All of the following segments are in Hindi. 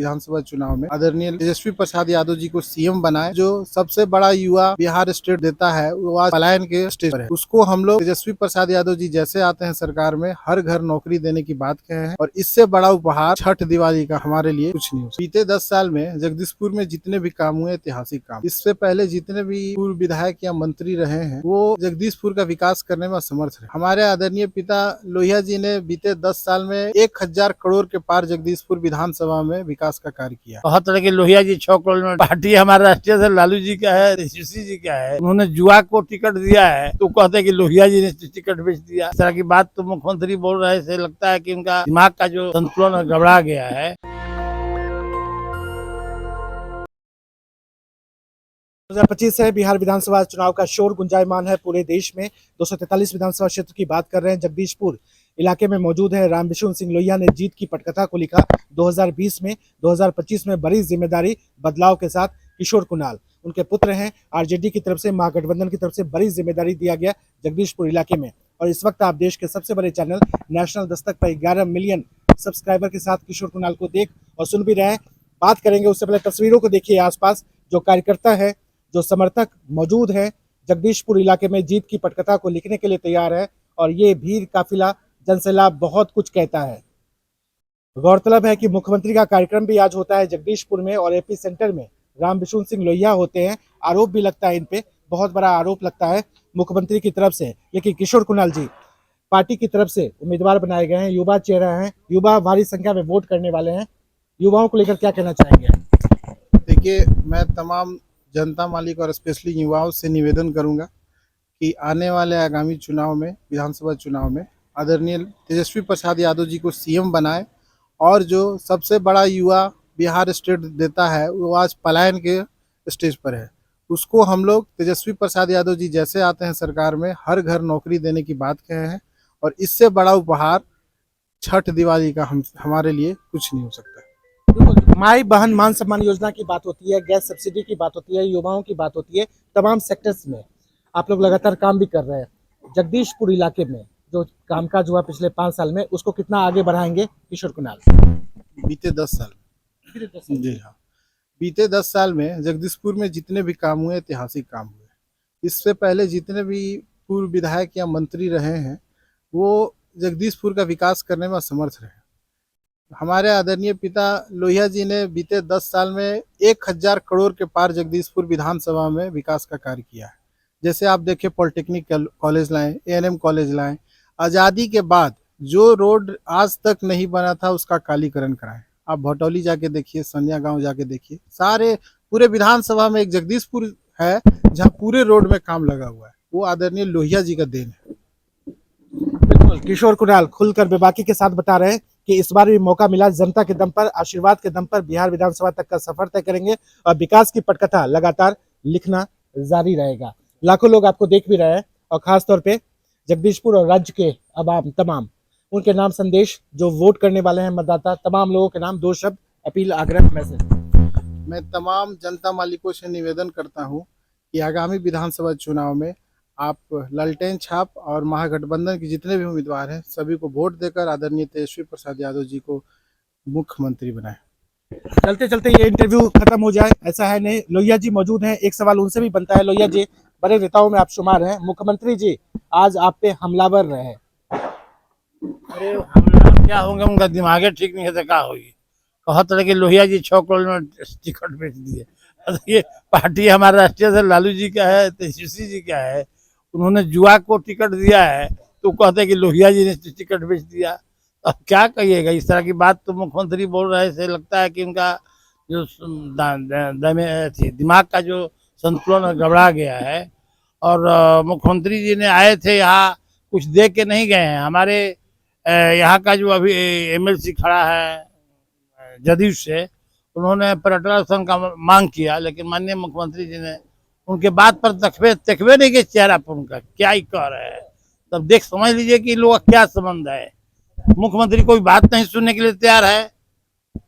विधानसभा चुनाव में आदरणीय तेजस्वी प्रसाद यादव जी को सीएम बनाए। जो सबसे बड़ा युवा बिहार स्टेट देता है वो आज पलायन के स्टेज पर है। उसको हम लोग तेजस्वी प्रसाद यादव जी जैसे आते हैं सरकार में हर घर नौकरी देने की बात कहे हैं और इससे बड़ा उपहार छठ दिवाली का हमारे लिए कुछ नहीं हो। बीते 10 साल में जगदीशपुर में जितने भी काम हुए ऐतिहासिक काम, इससे पहले जितने भी पूर्व विधायक या मंत्री रहे हैं वो जगदीशपुर का विकास करने में असमर्थ है। हमारे आदरणीय पिता लोहिया जी ने बीते 10 साल में 1000 करोड़ के पार जगदीशपुर विधानसभा में विकास का कार्य किया। बहुत तरह के लोहिया जी 6 करोड़ में, पार्टी हमारा राष्ट्रीय से लालू जी का है, ऋषि जी का है, उन्होंने जुआ को टिकट दिया है तो कहते हैं कि लोहिया जी ने टिकट बेच दिया। इस तरह की बात तो मुख्यमंत्री बोल रहे से लगता है कि उनका दिमाग का जो संतुलन गड़बड़ा गया है। 2025 से बिहार विधानसभा चुनाव का शोर गुंजायमान है पूरे देश में। 243 विधानसभा क्षेत्र की बात कर रहे हैं। जगदीशपुर इलाके में मौजूद है। रामविशुन सिंह लोहिया ने जीत की पटकथा को लिखा 2020 में। 2025 में बड़ी जिम्मेदारी बदलाव के साथ किशोर कुणाल उनके पुत्र हैं। आरजेडी की तरफ से, महागठबंधन की तरफ से बड़ी जिम्मेदारी दिया गया जगदीशपुर इलाके में। और इस वक्त आप देश के सबसे बड़े चैनल नेशनल दस्तक पर 11 मिलियन सब्सक्राइबर के साथ किशोर कुणाल को देख और सुन भी रहे हैं। बात करेंगे उससे पहले तस्वीरों को देखिए। आसपास जो कार्यकर्ता है, जो समर्थक मौजूद है, जगदीशपुर इलाके में जीत की पटकथा को लिखने के लिए तैयार है। और ये भीड़, काफिला, जनसैलाब बहुत कुछ कहता है। गौरतलब है कि मुख्यमंत्री का कार्यक्रम भी आज होता है जगदीशपुर में और एपी सेंटर में रामविशुन सिंह लोहिया होते हैं। आरोप भी लगता है इन पे, बहुत बड़ा आरोप लगता है मुख्यमंत्री की तरफ से। लेकिन किशोर कुणाल जी पार्टी की तरफ से उम्मीदवार बनाए गए हैं, युवा चेहरा हैं, युवा भारी संख्या में वोट करने वाले हैं। युवाओं को लेकर क्या कहना चाहेंगे? देखिए, मैं तमाम जनता मालिक और स्पेशली युवाओं से निवेदन करूंगा कि आने वाले आगामी चुनाव में, विधानसभा चुनाव में आदरणीय तेजस्वी प्रसाद यादव जी को सीएम बनाए और जो सबसे बड़ा युवा बिहार स्टेट देता है वो आज पलायन के स्टेज पर है। उसको हम लोग तेजस्वी प्रसाद यादव जी जैसे आते हैं सरकार में हर घर नौकरी देने की बात कहे हैं और इससे बड़ा उपहार छठ दिवाली का हमारे लिए कुछ नहीं हो सकता। माई बहन मान सम्मान योजना की बात होती है, गैस सब्सिडी की बात होती है, युवाओं की बात होती है, तमाम सेक्टर्स में आप लोग लगातार काम भी कर रहे हैं। जगदीशपुर इलाके में जो कामकाज हुआ पिछले 5 साल में, उसको कितना आगे बढ़ाएंगे किशोर कुणाल? बीते 10 साल जी हाँ, बीते 10 साल में जगदीशपुर में जितने भी काम हुए ऐतिहासिक काम हुए। इससे पहले जितने भी पूर्व विधायक या मंत्री रहे हैं वो जगदीशपुर का विकास करने में असमर्थ रहे। हमारे आदरणीय पिता लोहिया जी ने बीते 10 साल में 1000 करोड़ के पार जगदीशपुर विधानसभा में विकास का कार्य किया है। जैसे आप देखिए, पॉलिटेक्निक कॉलेज लाएं, एएनएम कॉलेज लाएं। आज़ादी के बाद जो रोड आज तक नहीं बना था उसका कालीकरण कराएं। आप भटौली जाके देखिए, सनिया गांव जाके देखिए, सारे पूरे विधानसभा में एक जगदीशपुर है जहाँ पूरे रोड में काम लगा हुआ है। वो आदरणीय लोहिया जी का देन है। बिल्कुल, किशोर कुणाल खुलकर बेबाकी के साथ बता रहे हैं कि इस बार भी मौका मिला, जनता के दम पर, आशीर्वाद के दम पर बिहार विधानसभा तक का सफर तय करेंगे और विकास की पटकथा लगातार लिखना जारी रहेगा। लाखों लोग आपको देख भी रहे हैं और खासतौर पे जगदीशपुर और राज्य के अवाम तमाम, उनके नाम संदेश, जो वोट करने वाले हैं मतदाता, तमाम लोगों के नाम 2 शब्द, अपील, आग्रह, मैसेज। मैं तमाम जनता मालिकों से निवेदन करता हूं कि आगामी विधानसभा चुनाव में आप लालटेन छाप और महागठबंधन के जितने भी उम्मीदवार हैं सभी को वोट देकर आदरणीय तेजस्वी प्रसाद यादव जी को मुख्यमंत्री बनाएं। चलते चलते ये इंटरव्यू खत्म हो जाए ऐसा है नहीं। लोहिया जी मौजूद हैं, एक सवाल उनसे भी बनता है। लोहिया जी, बड़े नेताओं में आप शुमार हैं, मुख्यमंत्री जी आज आप पे हमलावर रहे। अरे हमला क्या होंगे, उनका दिमाग ठीक नहीं है तो क्या होगी। बहुत तरह के लोहिया जी 6 करोड़ में टिकट बेच दिए। ये पार्टी हमारा राष्ट्रीय से लालू जी का है, ऋषि जी का है, उन्होंने जुआ को टिकट दिया है तो कहते हैं कि लोहिया जी ने टिकट बेच दिया। अब क्या कहिएगा, इस तरह की बात तो मुख्यमंत्री बोल रहे से लगता है कि उनका जो दिमाग का जो संतुलन गड़बड़ा गया है। और मुख्यमंत्री जी ने आए थे यहाँ, कुछ देख के नहीं गए हैं। हमारे यहाँ का जो अभी एमएलसी खड़ा है जदयू से, उन्होंने पर्यटन का मांग किया लेकिन माननीय मुख्यमंत्री जी ने उनके बात पर तकवे नहीं के चेहरा पर उनका क्या ही कह रहे हैं। तब देख समझ लीजिए कि लोग क्या संबंध है। मुख्यमंत्री कोई बात नहीं सुनने के लिए तैयार है,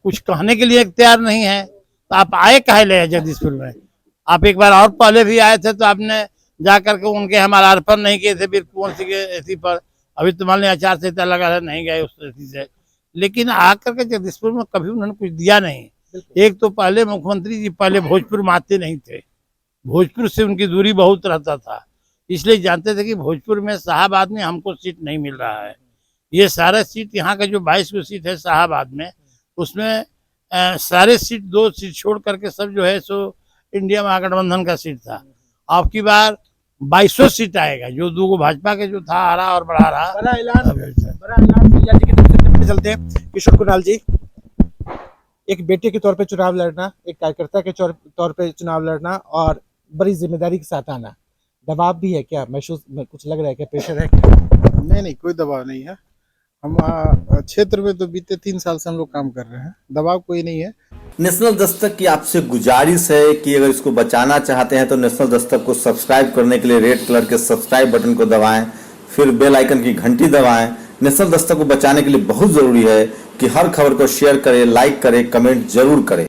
कुछ कहने के लिए तैयार नहीं है, तो आप आए काहे ले जगदीशपुर में? आप एक बार और पहले भी आए थे तो आपने जा करके उनके हमारा अर्पण नहीं किए थे वीर कुंवर सिंह के एथी पर। अभी तो मान लीजिए आचार संहिता लगा है, नहीं गए उस एथी से, लेकिन आकर के जगदीशपुर में कभी उन्होंने कुछ दिया नहीं। एक तो पहले मुख्यमंत्री जी पहले भोजपुर में आते नहीं थे, भोजपुर से उनकी दूरी बहुत रहता था, इसलिए जानते थे कि भोजपुर में साहबाद में हमको सीट नहीं मिल रहा है। ये सारा सीट यहाँ का जो 22 को सीट है साहबाद में, उसमें सारे सीट 2 सीट छोड़ करके सब जो है सो इंडिया महागठबंधन का सीट था। अब की बार 2200 सीट आएगा, जो 2 भाजपा के जो था हरा और बढ़ा रहा। बड़ा ऐलान भैया जी की तरफ से करते चलते हैं। किशोर कुणाल जी, एक बेटे के तौर पे चुनाव लड़ना, एक कार्यकर्ता के तौर पे चुनाव लड़ना और बड़ी जिम्मेदारी के साथ आना, दबाव भी है क्या? महसूस कुछ लग रहा है क्या? प्रेशर है क्या? नहीं, कोई दबाव नहीं है। हम क्षेत्र में तो बीते 3 साल से हम लोग काम कर रहे हैं, दबाव कोई नहीं है। नेशनल दस्तक की आपसे गुजारिश है कि अगर इसको बचाना चाहते हैं तो नेशनल दस्तक को सब्सक्राइब करने के लिए रेड कलर के सब्सक्राइब बटन को दबाएं, फिर बेल आइकन की घंटी दबाएं। नेशनल दस्तक को बचाने के लिए बहुत जरूरी है कि हर खबर को शेयर करें, लाइक करें, कमेंट जरूर करें।